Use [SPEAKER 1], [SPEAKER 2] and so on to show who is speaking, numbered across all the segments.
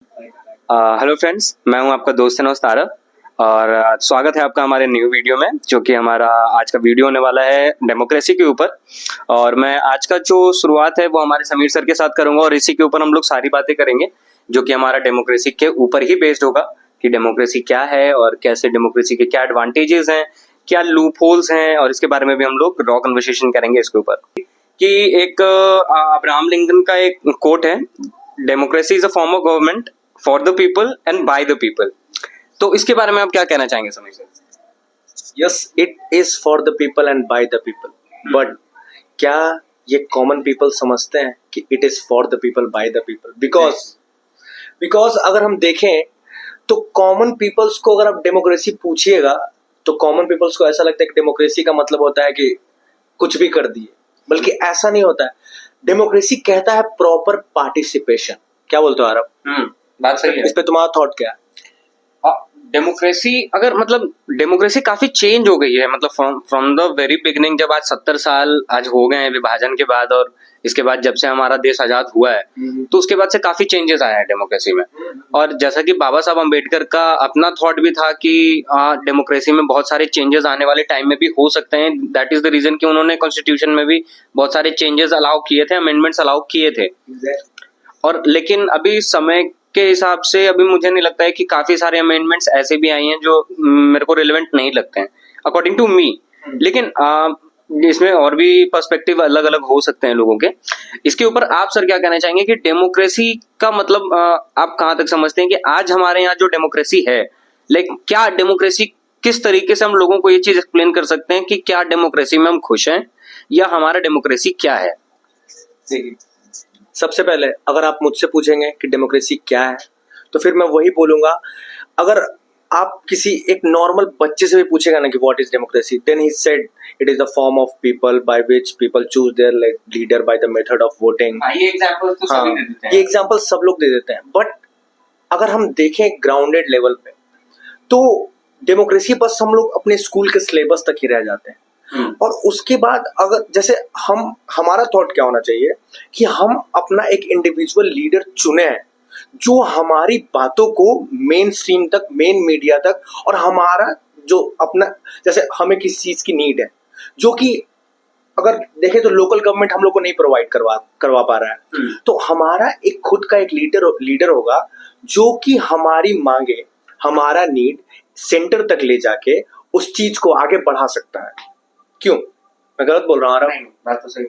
[SPEAKER 1] Hello friends, मैं हूं आपका दोस्त नौस्त तारक और स्वागत है आपका हमारे न्यू वीडियो में, जो कि हमारा आज का वीडियो होने वाला है डेमोक्रेसी के ऊपर। और मैं आज का जो शुरुआत है वो हमारे समीर सर के साथ करूंगा और इसी के ऊपर हम लोग सारी बातें करेंगे जो कि हमारा डेमोक्रेसी के ऊपर ही बेस्ड होगा कि डेमोक्रेसी क्या है और कैसे डेमोक्रेसी के क्या एडवांटेजेस हैं, क्या लूप होल्स हैं, और इसके बारे में भी हम लोग रॉ कन्वर्सेशन करेंगे इसके ऊपर। कि एक अब्राहम लिंकन का एक कोट है, democracy is a form of government for the people and by the people. तो इसके बारे में आप क्या कहना चाहेंगे Sameer sir?
[SPEAKER 2] Yes, it is for the people and by the people, but क्या ये कॉमन पीपल समझते हैं कि it is for the people by the people? Because अगर हम देखें तो कॉमन पीपल्स को अगर आप डेमोक्रेसी पूछिएगा तो कॉमन पीपल्स को ऐसा लगता है कि डेमोक्रेसी का मतलब होता है कि कुछ भी कर दिए, बल्कि ऐसा नहीं होता है। डेमोक्रेसी कहता है प्रॉपर पार्टिसिपेशन। क्या बोलते हो आरब?
[SPEAKER 1] बात सही है।
[SPEAKER 2] इस पे तुम्हारा थॉट क्या है?
[SPEAKER 1] डेमोक्रेसी अगर मतलब डेमोक्रेसी काफी चेंज हो गई है, मतलब फ्रॉम द वेरी बिगिनिंग। जब आज 70 साल आज हो गए हैं विभाजन के बाद, और इसके बाद जब से हमारा देश आजाद हुआ है तो उसके बाद से काफी चेंजेस आया है डेमोक्रेसी में। और जैसा कि बाबा साहब अम्बेडकर का अपना थॉट भी था कि डेमोक्रेसी में बहुत सारे चेंजेस आने वाले टाइम में भी हो सकते हैं। दैट इज द रीजन कि उन्होंने कॉन्स्टिट्यूशन में भी बहुत सारे चेंजेस अलाउ किए थे, अमेंडमेंट्स अलाउ किए थे। और लेकिन अभी समय के हिसाब से अभी मुझे नहीं लगता है कि काफी सारे अमेंडमेंट्स ऐसे भी आई हैं जो मेरे को रिलेवेंट नहीं लगते हैं अकॉर्डिंग टू मी। लेकिन इसमें और भी पर्सपेक्टिव अलग अलग हो सकते हैं लोगों के। इसके ऊपर आप सर क्या कहना चाहेंगे कि डेमोक्रेसी का मतलब आप कहाँ तक समझते हैं कि आज हमारे यहाँ जो डेमोक्रेसी है, लाइक क्या डेमोक्रेसी, किस तरीके से हम लोगों को ये चीज एक्सप्लेन कर सकते हैं कि क्या डेमोक्रेसी में हम खुश हैं या हमारा डेमोक्रेसी क्या है?
[SPEAKER 2] देखिए, सबसे पहले अगर आप मुझसे पूछेंगे कि डेमोक्रेसी क्या है तो फिर मैं वही बोलूंगा। अगर आप किसी एक नॉर्मल बच्चे से भी पूछेगा ना कि what is democracy, then he said it is the form of people by which people choose their leader by the method of voting.
[SPEAKER 1] ये एग्जांपल तो सभी दे देते हैं।
[SPEAKER 2] ये एग्जांपल सब लोग दे देते हैं, बट अगर हम देखें ग्राउंडेड लेवल पे तो डेमोक्रेसी बस हम लोग अपने स्कूल के सिलेबस तक ही रह जाते हैं। और उसके बाद अगर जैसे हमारा थॉट क्या होना चाहिए कि हम अपना एक इंडिविजुअल लीडर चुने हैं जो हमारी बातों को मेन स्ट्रीम तक, मेन मीडिया तक, और हमारा जो अपना, जैसे हमें किसी चीज की नीड है जो कि अगर देखें तो लोकल गवर्नमेंट हम लोग को नहीं प्रोवाइड करवा पा रहा है, तो हमारा एक खुद का एक लीडर होगा जो कि हमारी मांगे, हमारा नीड सेंटर तक ले जाके उस चीज को आगे बढ़ा सकता है। क्यों मैं गलत बोल रहा हूँ?
[SPEAKER 1] बात तो सही।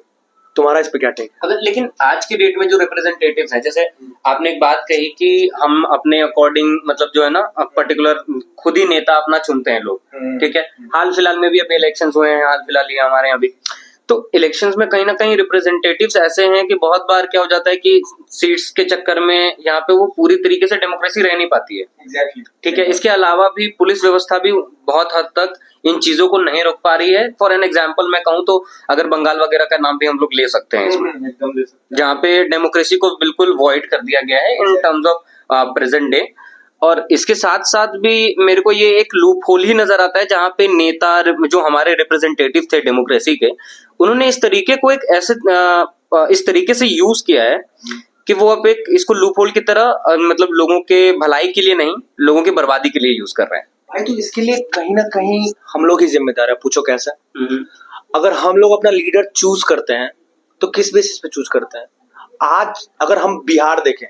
[SPEAKER 2] तुम्हारा इस पे क्या टेक?
[SPEAKER 1] अगर लेकिन आज के डेट में जो रिप्रेजेंटेटिव्स हैं, जैसे आपने एक बात कही कि हम अपने अकॉर्डिंग मतलब जो है ना पर्टिकुलर खुद ही नेता अपना चुनते हैं लोग, ठीक है। हाल फिलहाल में भी अभी इलेक्शंस हुए हैं, हाल फिलहाल ही हमारे यहाँ भी। तो इलेक्शंस में कहीं ना कहीं रिप्रेजेंटेटिव्स ऐसे हैं कि बहुत बार क्या हो जाता है कि सीट्स के चक्कर में यहाँ पे वो पूरी तरीके से डेमोक्रेसी रह नहीं पाती है।
[SPEAKER 2] एग्जैक्टली,
[SPEAKER 1] ठीक है। इसके अलावा भी पुलिस व्यवस्था भी बहुत हद तक इन चीजों को नहीं रोक पा रही है। फॉर एन एग्जाम्पल मैं कहूँ तो अगर बंगाल वगैरह का नाम भी हम लोग ले सकते हैं इसमें, जहाँ पे डेमोक्रेसी को बिल्कुल वॉइड कर दिया गया है in terms of present day. और इसके साथ साथ भी मेरे को ये एक लूप होल ही नजर आता है जहाँ पे नेता जो हमारे रिप्रेजेंटेटिव थे डेमोक्रेसी के, उन्होंने इस तरीके को एक ऐसे इस तरीके से यूज किया है कि वो अब एक इसको लूप होल की तरह मतलब लोगों के भलाई के लिए नहीं, लोगों की बर्बादी के लिए यूज कर रहे हैं।
[SPEAKER 2] भाई तो इसके लिए कहीं ना कहीं हम लोग ही जिम्मेदार है। पूछो कैसे? अगर हम लोग अपना लीडर चूज करते हैं तो किस बेसिस पे चूज करते हैं? आज अगर हम बिहार देखें,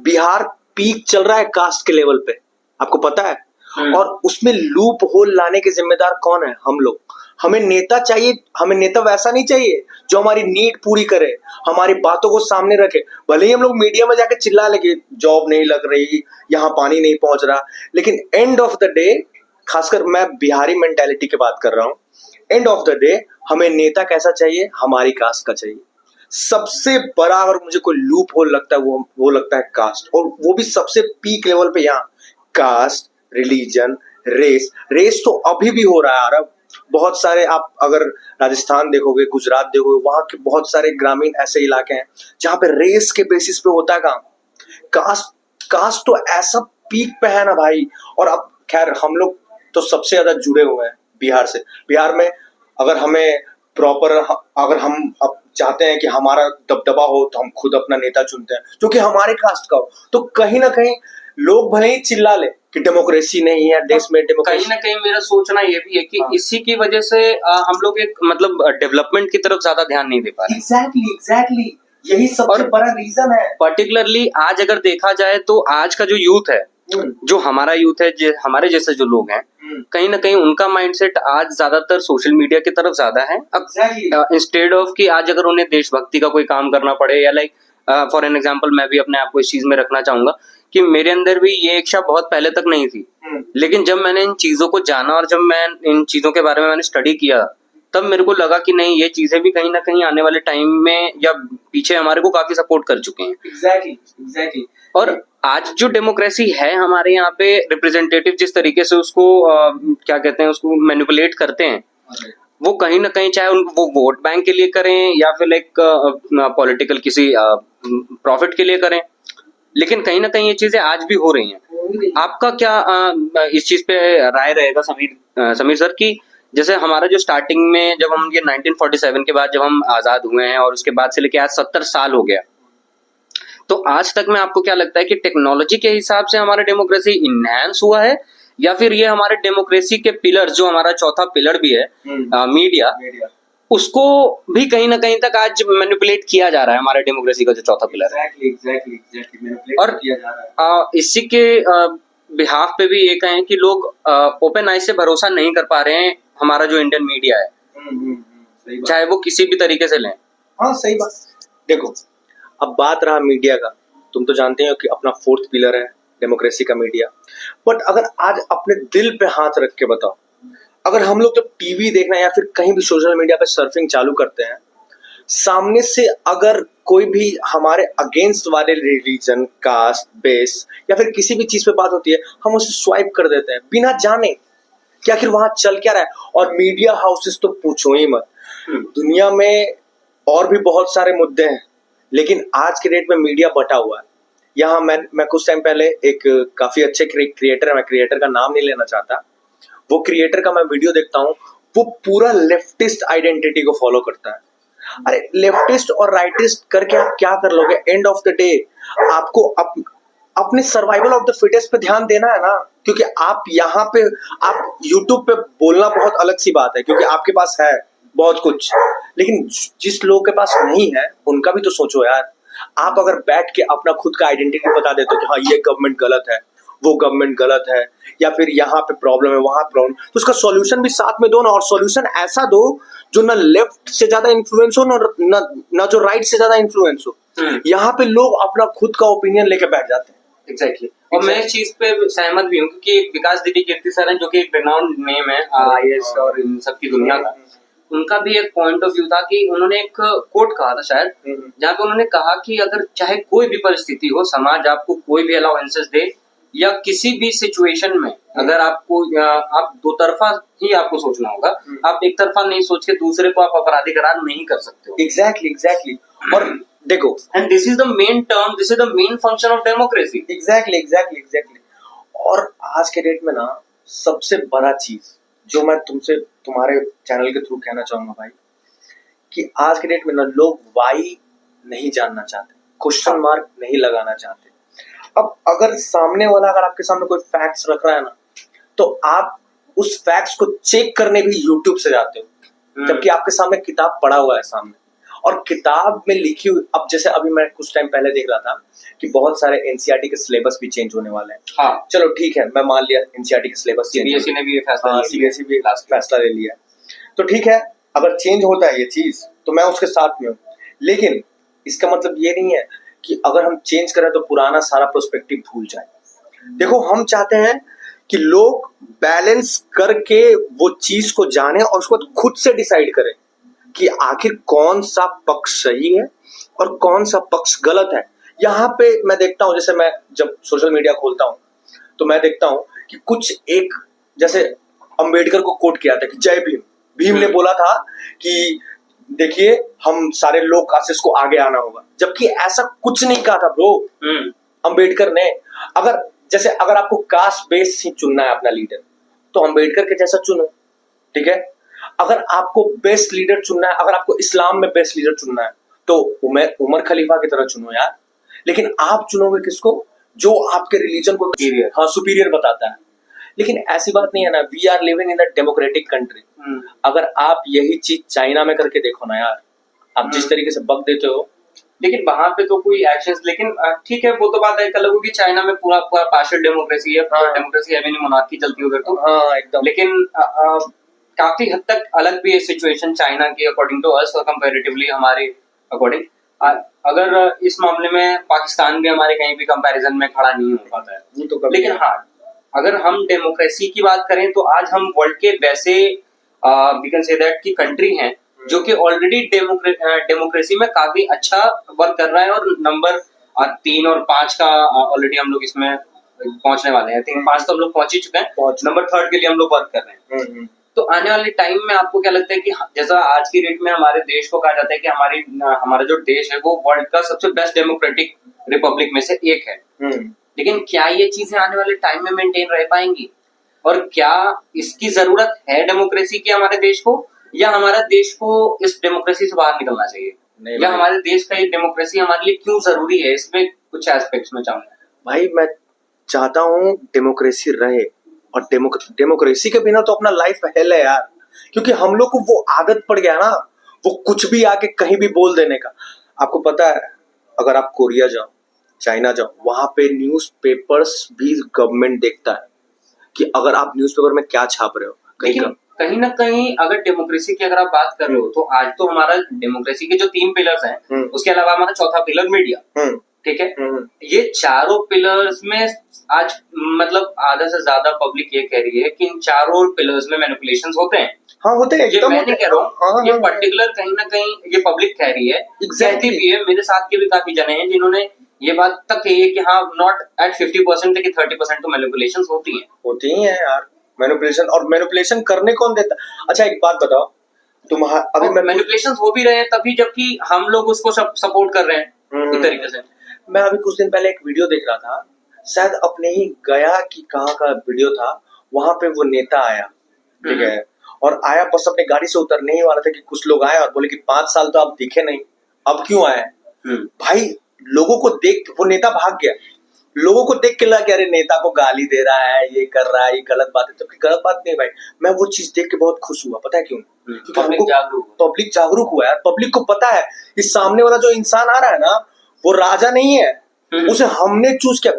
[SPEAKER 2] बिहार पीक चल रहा है कास्ट के लेवल पे, आपको पता है। और उसमें लूप होल लाने के जिम्मेदार कौन है? हम लोग। हमें नेता चाहिए, हमें नेता वैसा नहीं चाहिए जो हमारी नीड पूरी करे, हमारी बातों को सामने रखे। भले ही हम लोग मीडिया में जाके चिल्ला लगे जॉब नहीं लग रही, यहाँ पानी नहीं पहुंच रहा, लेकिन एंड ऑफ द डे, खासकर मैं बिहारी मेंटालिटी की बात कर रहा हूँ, एंड ऑफ द डे हमें नेता कैसा चाहिए? हमारी कास्ट का चाहिए। सबसे बड़ा अगर मुझे कोई लूप होल लगता है वो लगता है कास्ट, और वो भी सबसे पीक लेवल पे। यहाँ कास्ट, रिलीजन, रेस तो अभी भी हो रहा है अरब। बहुत सारे आप अगर राजस्थान देखोगे, गुजरात देखोगे, वहां के बहुत सारे ग्रामीण ऐसे इलाके हैं जहां पे रेस के बेसिस पे होता है काम। कास्ट तो ऐसा पीक पे है ना भाई। और अब खैर हम लोग तो सबसे ज्यादा जुड़े हुए हैं बिहार से। बिहार में अगर हमें प्रॉपर, अगर हम अब चाहते हैं कि हमारा दबदबा हो तो हम खुद अपना नेता चुनते हैं जो कि हमारे कास्ट का हो। तो कहीं ना कहीं लोग भले ही चिल्ला ले कि डेमोक्रेसी नहीं है देश में, डेमोक्रेसी
[SPEAKER 1] कहीं ना कहीं मेरा सोचना ये भी है कि इसी की वजह से हम लोग एक मतलब डेवलपमेंट की तरफ ज्यादा ध्यान नहीं दे पा रहे।
[SPEAKER 2] एग्जैक्टली यही सबसे बड़ा रीजन है।
[SPEAKER 1] पर्टिकुलरली आज अगर देखा जाए तो आज का जो यूथ है, जो हमारा यूथ है, हमारे जैसे जो लोग हैं, कहीं ना कहीं उनका माइंडसेट आज ज्यादातर सोशल मीडिया की तरफ ज्यादा है। इंस्टेड ऑफ कि आज अगर उन्हें देशभक्ति का कोई काम करना पड़े या लाइक फॉर एन एग्जांपल मैं भी अपने आप को इस चीज में रखना चाहूंगा कि मेरे अंदर भी ये इच्छा बहुत पहले तक नहीं थी, लेकिन जब मैंने इन चीजों को जाना और जब मैं इन चीजों के बारे में मैंने स्टडी किया तब मेरे को लगा कि नहीं, ये चीजें भी कहीं ना कहीं आने वाले टाइम में या पीछे हमारे को काफी सपोर्ट कर चुके हैं।
[SPEAKER 2] एग्जैक्टली
[SPEAKER 1] और आज जो डेमोक्रेसी है हमारे यहाँ पे, रिप्रेजेंटेटिव जिस तरीके से उसको क्या कहते हैं, उसको मैनिपुलेट करते हैं, वो कहीं ना कहीं चाहे वो वोट बैंक के लिए करें या फिर लाइक पॉलिटिकल किसी प्रॉफिट के लिए करें, लेकिन कहीं ना कहीं ये चीजें आज भी हो रही हैं। आपका क्या इस चीज पे राय रहेगा समीर सर की जैसे हमारा जो स्टार्टिंग में जब हम ये 1947 के बाद जब हम आजाद हुए हैं और उसके बाद से लेके आज 70 साल हो गया, तो आज तक में आपको क्या लगता है कि टेक्नोलॉजी के हिसाब से हमारा डेमोक्रेसी इनहैंस हुआ है या फिर ये हमारे डेमोक्रेसी के पिलर, जो हमारा चौथा पिलर भी है मीडिया, उसको भी कहीं ना कहीं तक आज मैनिपुलेट किया जा रहा है, हमारे डेमोक्रेसी का जो चौथा पिलर है।
[SPEAKER 2] एग्जैक्टली
[SPEAKER 1] और इसी के बिहाफ पे भी ये कहें कि लोग ओपन आई से भरोसा नहीं कर पा रहे हैं हमारा जो इंडियन मीडिया है, चाहे वो किसी भी तरीके से लें।
[SPEAKER 2] हाँ सही बात। देखो अब बात रहा मीडिया का, तुम तो जानते हो कि अपना फोर्थ पिलर है डेमोक्रेसी का मीडिया। बट अगर आज अपने दिल पे हाथ रख के बताओ, अगर हम लोग जब टीवी देखना या फिर कहीं भी सोशल मीडिया पे सर्फिंग चालू करते हैं, सामने से अगर कोई भी हमारे अगेंस्ट वाले रिलीजन, कास्ट, बेस या फिर किसी भी चीज पे बात होती है, हम उसे स्वाइप कर देते हैं बिना जाने कि आखिर वहां चल क्या रहा है। और मीडिया हाउसेस तो पूछो ही मत, दुनिया में और भी बहुत सारे मुद्दे हैं, लेकिन आज के डेट में मीडिया बटा हुआ है। यहाँ मैं कुछ टाइम पहले एक काफी अच्छे क्रिएटर है, मैं क्रिएटर का नाम नहीं लेना चाहता, वो क्रिएटर का मैं वीडियो देखता हूँ, वो पूरा लेफ्टिस्ट आइडेंटिटी को फॉलो करता है। अरे लेफ्टिस्ट और राइटिस्ट करके आप क्या कर लोगे? एंड ऑफ द डे आपको अपने सर्वाइवल ऑफ द फिटेस्ट पे ध्यान देना है ना, क्योंकि आप यहाँ पे, आप यूट्यूब पे बोलना बहुत अलग सी बात है क्योंकि आपके पास है बहुत कुछ, लेकिन जिस लोग के पास नहीं है उनका भी तो सोचो यार। आप अगर बैठ के अपना खुद का आइडेंटिटी बता देते हो कि हाँ ये गवर्नमेंट गलत है, वो गवर्नमेंट गलत है, या फिर यहाँ पे प्रॉब्लम है, वहां प्रॉब्लम, तो उसका सॉल्यूशन भी साथ में दो ना, और सॉल्यूशन ऐसा दो जो ना लेफ्ट से ज्यादा इन्फ्लुएंस हो ना जो राइट से ज्यादा इन्फ्लुएंस हो। यहाँ पे लोग अपना खुद का ओपिनियन लेके बैठ जाते हैं।
[SPEAKER 1] एग्जैक्टली और मैं इस चीज पे सहमत भी हूँ क्योंकि विकास दीदी कीर्ति सर हैं जो कि एक रिनाउंड नेम है IAS और इन सब की दुनिया का, उनका भी एक पॉइंट ऑफ व्यू था कि उन्होंने एक कोट कहा था शायद, जहाँ पे उन्होंने कहा कि अगर चाहे कोई भी परिस्थिति हो, समाज आपको कोई भी अलाउंसेस दे या किसी भी सिचुएशन में अगर आपको आप दो तरफा ही आपको सोचना होगा, आप एक तरफा नहीं सोच के दूसरे को आप अपराधी करार नहीं कर सकते हो।
[SPEAKER 2] एग्जैक्टली और देखो,
[SPEAKER 1] and this is the main term, this is the main function of democracy.
[SPEAKER 2] Exactly और आज के डेट में ना सबसे बड़ा चीज जो मैं तुमसे तुम्हारे चैनल के थ्रू कहना चाहूंगा भाई, कि आज के डेट में ना लोग वाई नहीं जानना चाहते, क्वेश्चन मार्क नहीं लगाना चाहते। अब अगर सामने वाला अगर आपके सामने कोई फैक्ट्स रख रहा है ना, तो आप उस फैक्ट्स को चेक करने भी यूट्यूब से जाते हो, जबकि आपके सामने किताब पढ़ा हुआ है सामने, और किताब में लिखी हुई, अब जैसे अभी मैं कुछ टाइम पहले देख रहा था कि बहुत सारे एनसीईआरटी के सिलेबस भी चेंज होने वाले हैं। हाँ चलो ठीक है, मैं मान लिया एनसीईआरटी के सिलेबस चेंज,
[SPEAKER 1] सीबीएसई ने भी ये फैसला,
[SPEAKER 2] सीबीएसई भी फैसला ले लिया, तो ठीक है, अगर चेंज होता है ये चीज तो मैं उसके साथ में हूँ, लेकिन इसका मतलब ये नहीं है कि अगर हम चेंज करें तो पुराना सारा पर्सपेक्टिव भूल जाए। देखो हम चाहते हैं कि लोग बैलेंस करके वो चीज को जाने और उसको खुद से डिसाइड करें कि आखिर कौन सा पक्ष सही है और कौन सा पक्ष गलत है। यहाँ पे मैं देखता हूँ, जैसे मैं जब सोशल मीडिया खोलता हूँ तो मैं देखता हूँ कि कुछ एक, जैसे अंबेडकर को कोट किया था कि जय भीम, भीम ने बोला था कि देखिए हम सारे लोग कास्ट को आगे आना होगा, जबकि ऐसा कुछ नहीं कहा था ब्रो अंबेडकर ने। अगर आपको कास्ट बेस ही चुनना है अपना लीडर तो अंबेडकर के जैसा चुनो, ठीक है। अगर आपको बेस्ट लीडर चुनना है, अगर आपको इस्लाम में बेस्ट लीडर चुनना है तो उमर खलीफा की तरह चुनो यार। लेकिन आप चुनोगे किसको? जो आपके रिलीजन को सुपीरियर बताता है। लेकिन ऐसी बात नहीं है ना, we are living in the democratic country. अगर आप यही चीज चाइना में करके देखो ना यार, आप जिस तरीके से बक देते हो,
[SPEAKER 1] लेकिन वहां पे तो कोई एक्शंस, लेकिन ठीक है वो तो बात एक अलग होगी। चाइना में पूरा पूरा पार्शियल डेमोक्रेसी है, डेमोक्रेसी है भी नहीं, मोनार्की चलती उधर तो।
[SPEAKER 2] हाँ एकदम।
[SPEAKER 1] लेकिन काफी हद तक अलग भी है सिचुएशन चाइना की अकॉर्डिंग टू अस और कंपैरेटिवली हमारे अकॉर्डिंग। अगर इस मामले में पाकिस्तान भी हमारे कहीं भी कंपैरिजन में खड़ा नहीं हो पाता है
[SPEAKER 2] तो
[SPEAKER 1] लेकिन हाँ, अगर हम डेमोक्रेसी की बात करें तो आज हम वर्ल्ड के वैसे वी कैन से दैट की कंट्री हैं जो कि ऑलरेडी डेमोक्रेसी में काफी अच्छा वर्क कर रहा है और नंबर 3 और 5 का ऑलरेडी हम लोग इसमें पहुंचने वाले हैं। 3-5 तो हम लोग पहुंच ही चुके हैं, नंबर 3 के लिए हम लोग वर्क कर रहे हैं। तो आने वाले टाइम में आपको क्या लगता है कि जैसा आज की डेट में हमारे देश को कहा जाता है कि हमारा जो देश है वो वर्ल्ड का सबसे बेस्ट डेमोक्रेटिक रिपब्लिक में से एक है, लेकिन क्या ये चीजें आने वाले टाइम में मेंटेन रह पाएंगी? और क्या इसकी जरूरत है डेमोक्रेसी की हमारे देश को, या हमारा देश को इस डेमोक्रेसी से बाहर निकलना चाहिए? या हमारे देश का ये डेमोक्रेसी हमारे लिए क्यों जरूरी है? इसमें कुछ एस्पेक्ट्स में चाहूंगा।
[SPEAKER 2] भाई मैं चाहता हूँ डेमोक्रेसी रहे, और डेमोक्रेसी के बिना तो अपना लाइफ हेल है यार। क्योंकि हम लोग को वो आदत पड़ गया ना, वो कुछ भी आके कहीं भी बोल देने का। आपको पता है, अगर आप कोरिया जाओ, चाइना जाओ, वहां पे न्यूज़पेपर्स भी गवर्नमेंट देखता है कि अगर आप न्यूज़पेपर में क्या छाप रहे हो।
[SPEAKER 1] कहीं ना कहीं अगर डेमोक्रेसी की अगर आप बात कर रहे हो तो आज तो हमारा डेमोक्रेसी के जो 3 पिलर्स हैं, उसके अलावा हमारा चौथा पिलर मीडिया, ठीक है। ये चारों पिलर्स में आज मतलब आधा से ज्यादा पब्लिक ये कह रही है कि इन चारों पिलर्स में मैनिपुलेशंस होते हैं।
[SPEAKER 2] हाँ होते हैं,
[SPEAKER 1] ये मैं नहीं कह रहा हूँ, ये पर्टिकुलर कहीं ना कहीं ये पब्लिक कह रही है, कहती भी है। मेरे साथ के भी काफी जने हैं जिन्होंने ये बात तक कही है कि हाँ नॉट एट 50% कि 30% तो मैनिपुलेशंस होती
[SPEAKER 2] हैं यार। मैनिपुलेशन, और मैनिपुलेशन करने कौन देता? अच्छा एक बात बताओ, तुम अभी
[SPEAKER 1] मैनिपुलेशंस हो भी रहे हैं तभी जबकि हम लोग उसको सपोर्ट कर रहे हैं एक तरीके से।
[SPEAKER 2] मैं अभी कुछ दिन पहले एक वीडियो देख रहा था, शायद अपने ही गया की कहाँ का वीडियो था। वहां पे वो नेता आया, ठीक है, और आया बस अपने गाड़ी से उतरने ही वाला था कि कुछ लोग आए और बोले कि 5 साल तो आप दिखे नहीं, अब क्यों आए? भाई लोगों को देख, वो नेता भाग गया। लोगों को देख के लगा कि अरे नेता को गाली दे रहा है, ये कर रहा है, ये गलत बात है। जबकि गलत बात नहीं भाई। मैं वो चीज देख के बहुत खुश हुआ, पता है क्यों? क्योंकि पब्लिक जागरूक हुआ यार। पब्लिक को पता है कि सामने वाला जो इंसान आ रहा है ना, वो राजा नहीं है, उसे हमने चूज किया।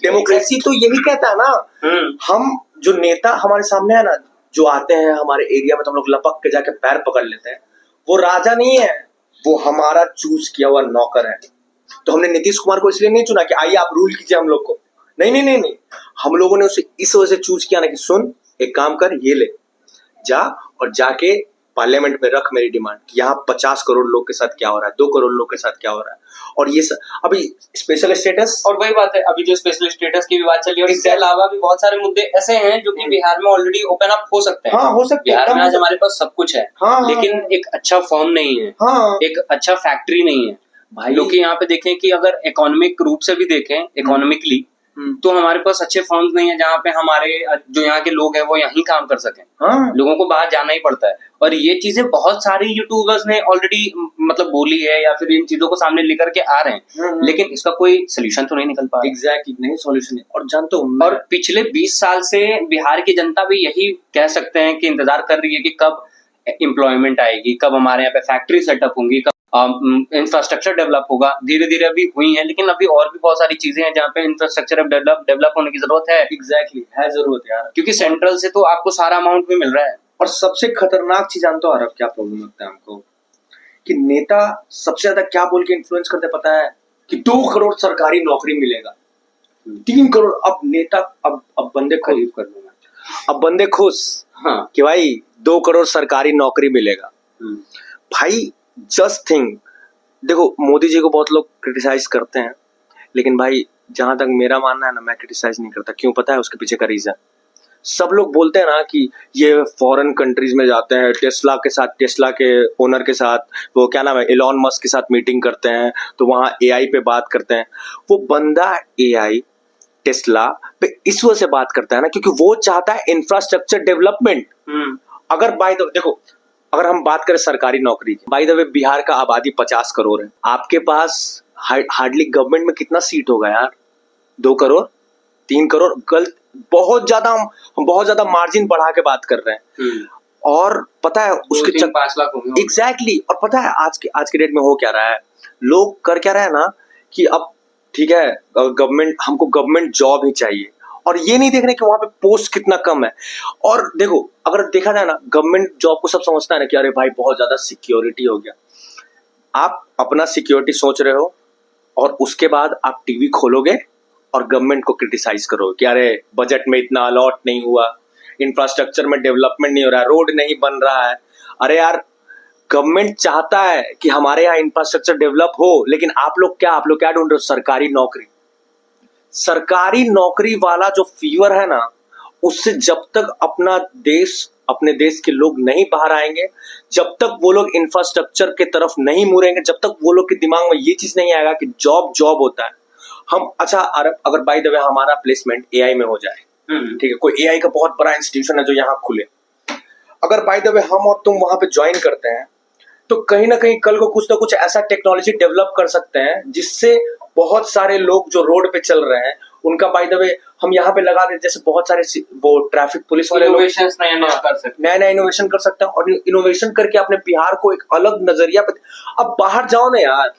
[SPEAKER 2] डेमोक्रेसी तो यही कहता है ना। हम जो नेता हमारे सामने है ना, जो आते हैं हमारे एरिया में तो हम लोग लपक के जाके पैर पकड़ लेते हैं, वो राजा नहीं है, वो हमारा चूज किया हुआ नौकर है। तो हमने नीतीश कुमार को इसलिए नहीं चुना कि आइए आप रूल कीजिए हम लोग को। नहीं नहीं नहीं नहीं, हम लोगों ने उसे इस वजह से चूज किया ना कि सुन एक काम कर, ये ले जा और जाके पार्लियामेंट में रख मेरी डिमांड कि यहाँ 50 करोड़ लोग के साथ क्या हो रहा है, 2 करोड़ लोग के साथ क्या हो रहा है। और ये अभी स्पेशल स्टेटस,
[SPEAKER 1] और वही बात है अभी जो स्पेशल स्टेटस की भी बात चली, और इसके अलावा भी बहुत सारे मुद्दे ऐसे हैं जो कि बिहार में ऑलरेडी ओपन अप हो सकते हैं।
[SPEAKER 2] हाँ हो सकते हैं।
[SPEAKER 1] बिहार में आज हमारे पास सब कुछ है, लेकिन एक अच्छा फॉर्म नहीं है, एक अच्छा फैक्ट्री नहीं है भाई। लोग यहाँ पे देखें कि अगर इकोनॉमिक रूप से भी देखें, इकोनॉमिकली, तो हमारे पास अच्छे फर्म्स नहीं है जहाँ पे हमारे जो यहाँ के लोग हैं वो यहीं काम कर सकें। लोगों को बाहर जाना ही पड़ता है। और ये चीजें बहुत सारे यूट्यूबर्स ने ऑलरेडी मतलब बोली है या फिर इन चीजों को सामने लेकर के आ रहे हैं, लेकिन इसका कोई सोल्यूशन तो नहीं निकल पा रहा।
[SPEAKER 2] एग्जैक्टली नहीं सोल्यूशन है। और जानते हो,
[SPEAKER 1] और पिछले 20 साल से बिहार की जनता भी यही कह सकते हैं कि इंतजार कर रही है कि कब एम्प्लॉयमेंट आएगी, कब हमारे यहाँ पे फैक्ट्री सेटअप होंगी, इंफ्रास्ट्रक्चर डेवलप होगा। धीरे धीरे अभी हुई है, लेकिन अभी और भी बहुत सारी चीजें हैं जहाँ पे इंफ्रास्ट्रक्चर डेवलप होने की जरूरत है।
[SPEAKER 2] एग्जैक्टली है जरूरत यार,
[SPEAKER 1] क्योंकि सेंट्रल से तो आपको सारा अमाउंट भी मिल रहा है।
[SPEAKER 2] और सबसे खतरनाक चीज जानते हो अरब क्या प्रॉब्लम लगता है हमको, कि नेता सबसे ज्यादा क्या बोल के इन्फ्लुएंस करते पता है? कि 2 करोड़ सरकारी नौकरी मिलेगा, 3 करोड़। अब नेता अब बंदे खुश कर दूंगा, अब बंदे खुश कि भाई 2 करोड़ सरकारी नौकरी मिलेगा। भाई जस्ट थिंक, देखो मोदी जी को बहुत लोग क्रिटिसाइज करते हैं, लेकिन भाई जहां तक मेरा मानना है ना, मैं क्रिटिसाइज नहीं करता। क्यों पता है उसके पीछे का रीजन? सब लोग बोलते हैं ना कि ये फॉरेन कंट्रीज में जाते हैं, टेस्ला के साथ, टेस्ला के ओनर के साथ, वो क्या नाम है, एलॉन मस्क के साथ मीटिंग करते हैं, तो वहां एआई पे बात करते हैं। वो बंदा एआई टेस्ला पे इस वजह से बात करता है ना क्योंकि वो चाहता है इंफ्रास्ट्रक्चर डेवलपमेंट। अगर बाय द देखो अगर हम बात करें सरकारी नौकरी की, बाय द वे बिहार का आबादी 50 करोड़ है, आपके पास हार्डली गवर्नमेंट में कितना सीट होगा यार? 2 करोड़, 3 करोड़, गलत, बहुत ज्यादा, हम बहुत ज्यादा मार्जिन बढ़ा के बात कर रहे हैं। और पता है उसके
[SPEAKER 1] 5 लाख हो गए।
[SPEAKER 2] एग्जैक्टली। और पता है आज के डेट में हो क्या रहा है, लोग कर क्या रहे हैं ना कि अब ठीक है हमको गवर्नमेंट जॉब ही चाहिए, और ये नहीं देख रहे कि वहां पे पोस्ट कितना कम है। और देखो अगर देखा जाए ना, गवर्नमेंट जॉब को सब समझता है ना कि अरे भाई बहुत ज्यादा सिक्योरिटी हो गया। आप अपना सिक्योरिटी सोच रहे हो और उसके बाद आप टीवी खोलोगे और गवर्नमेंट को क्रिटिसाइज करोगे कि अरे बजट में इतना अलॉट नहीं हुआ, इंफ्रास्ट्रक्चर में डेवलपमेंट नहीं हो रहा है, रोड नहीं बन रहा है। अरे यार गवर्नमेंट चाहता है कि हमारे यहाँ इंफ्रास्ट्रक्चर डेवलप हो, लेकिन आप लोग क्या ढूंढ रहे हो? सरकारी नौकरी। सरकारी नौकरी वाला जो फीवर है ना, उससे जब तक अपने देश के लोग नहीं बाहर आएंगे, जब तक वो लोग इंफ्रास्ट्रक्चर के तरफ नहीं मुड़ेंगे, जब तक वो लोग के दिमाग में ये चीज नहीं आएगा कि जॉब होता है। हम अच्छा अगर बाय द वे हमारा प्लेसमेंट एआई में हो जाए, ठीक है, कोई एआई का बहुत बड़ा इंस्टीट्यूशन है जो यहाँ खुले, अगर बाय द वे हम और तुम वहां पे ज्वाइन करते हैं, तो कहीं ना कहीं कल को कुछ ना कुछ ऐसा टेक्नोलॉजी डेवलप कर सकते हैं जिससे बहुत सारे लोग जो रोड पे चल रहे हैं उनका बाय द वे हम यहाँ पे लगा देते, जैसे बहुत सारे वो ट्रैफिक पुलिस वाले लोग नया इनोवेशन कर सकते हैं, और इनोवेशन करके अपने बिहार को एक अलग नजरिया पे। अब बाहर जाओ ना यार,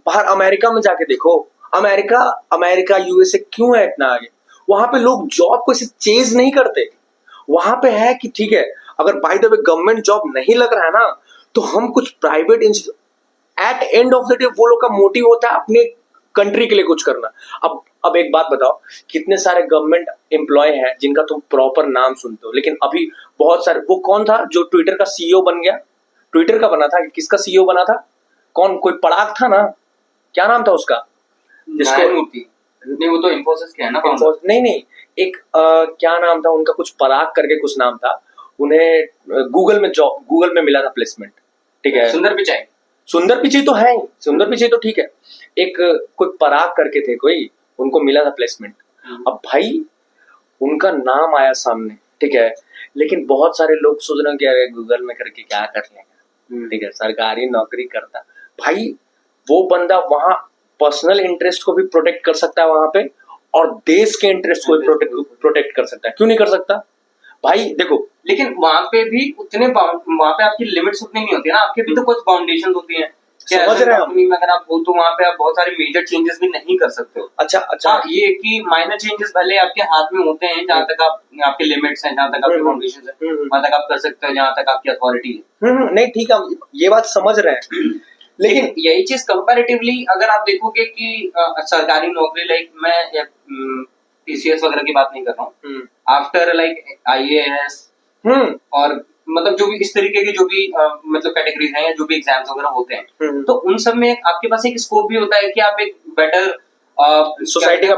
[SPEAKER 2] बाहर अमेरिका में जाके देखो, अमेरिका यूएसए क्यों है इतना आगे? वहां पे लोग जॉब को ऐसे चेज नहीं करते। वहां पे है कि ठीक है अगर by the way government job नहीं लग रहा है ना, तो हम कुछ private at end of the day वो लोग का मोटिव होता है अपने कंट्री के लिए कुछ करना। अब एक बात बताओ, कितने सारे गवर्नमेंट एम्प्लॉय हैं जिनका तुम प्रॉपर नाम सुनते हो, लेकिन अभी बहुत सारे, वो कौन था जो ट्विटर का सीईओ बन गया? ट्विटर का बना था, किसका सीईओ बना था? कौन, कोई पराग था ना, क्या नाम था उसका?
[SPEAKER 1] नहीं वो तो इन्फोसिस के है ना।
[SPEAKER 2] नहीं एक क्या नाम था उनका, कुछ पराग करके कुछ नाम था। उन्हें गूगल में मिला था प्लेसमेंट, ठीक है। सुंदर पिचाई तो है ही, सुंदर पिचाई तो ठीक है। एक कोई पराग करके थे कोई, उनको मिला था प्लेसमेंट। अब भाई उनका नाम आया सामने, ठीक है, लेकिन बहुत सारे लोग सोच रहे हैं कि अरे गूगल में करके क्या कर लेगा, ठीक है, सरकारी नौकरी करता। भाई वो बंदा वहां पर्सनल इंटरेस्ट को भी प्रोटेक्ट कर सकता है वहां पे, और देश के इंटरेस्ट को भी प्रोटेक्ट कर सकता है। क्यों नहीं कर सकता भाई? देखो,
[SPEAKER 1] लेकिन वहां पे भी वहां पे आपकी लिमिट्स उतनी नहीं होती ना, आपके भी तो कुछ बाउंडेशन होती हैं।
[SPEAKER 2] समझ रहे हैं?
[SPEAKER 1] अगर आप हो तो वहां पे आप बहुत सारे मेजर चेंजेस भी नहीं कर सकते हो।
[SPEAKER 2] अच्छा
[SPEAKER 1] ये कि माइनर चेंजेस भले आपके हाथ में होते हैं, जहाँ तक आपके लिमिट्स हैं, जहाँ तक आपके बाउंडेशन है, वहां तक आप कर सकते हो, जहाँ तक आपकी अथॉरिटी है।
[SPEAKER 2] नहीं ठीक है, ये बात समझ रहे हैं,
[SPEAKER 1] लेकिन यही चीज कंपैरेटिवली अगर आप देखोगे कि सरकारी नौकरी, लाइक मैं टीसीएस वगैरह की बात नहीं कर रहा हूँ, आफ्टर लाइक आईएएस और मतलब जो भी इस तरीके की जो भी मतलब कैटेगरीज हैं या जो भी एग्जाम्स वगैरह होते हैं, तो उन सब में आपके पास एक स्कोप भी होता है कि आप एक बेटर
[SPEAKER 2] सोसाइटी का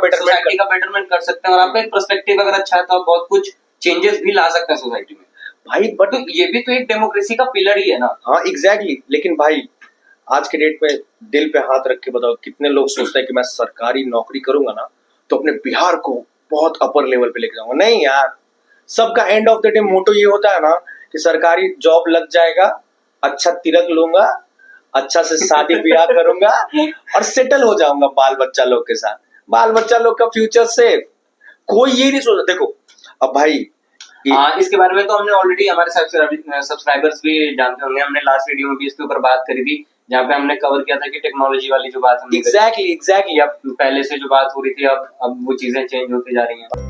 [SPEAKER 1] बेटरमेंट कर सकते हैं, और आपका एक पर्सपेक्टिव अगर अच्छा है तो आप बहुत कुछ चेंजेस भी ला सकते हैं सोसाइटी में
[SPEAKER 2] भाई। बट
[SPEAKER 1] तो ये भी तो एक डेमोक्रेसी का पिलर ही है ना।
[SPEAKER 2] हाँ एग्जैक्टली। लेकिन भाई आज के डेट में दिल पे हाथ रख के बताओ, कितने लोग सोचते हैं कि मैं सरकारी नौकरी करूंगा ना तो अपने बिहार को बहुत अपर लेवल पे लेके जाऊंगा? नहीं यार, सबका एंड ऑफ द डे मोटो ये होता है ना कि सरकारी जॉब लग जाएगा, अच्छा तिलक लूंगा, अच्छा से शादी ब्याह करूंगा और सेटल हो जाऊंगा बाल बच्चा लोग के साथ, बाल बच्चा लोग का फ्यूचर सेफ। कोई ये नहीं सोचता। देखो अब भाई
[SPEAKER 1] इसके बारे में तो हमने ऑलरेडी, हमारे सब्सक्राइबर्स भी जानते होंगे, हमने लास्ट वीडियो में भी इसके ऊपर बात करी थी, जहाँ पे हमने कवर किया था कि टेक्नोलॉजी वाली जो बात हमने
[SPEAKER 2] एग्जैक्टली
[SPEAKER 1] अब पहले से जो बात हो रही थी, अब वो चीजें चेंज होती जा रही हैं।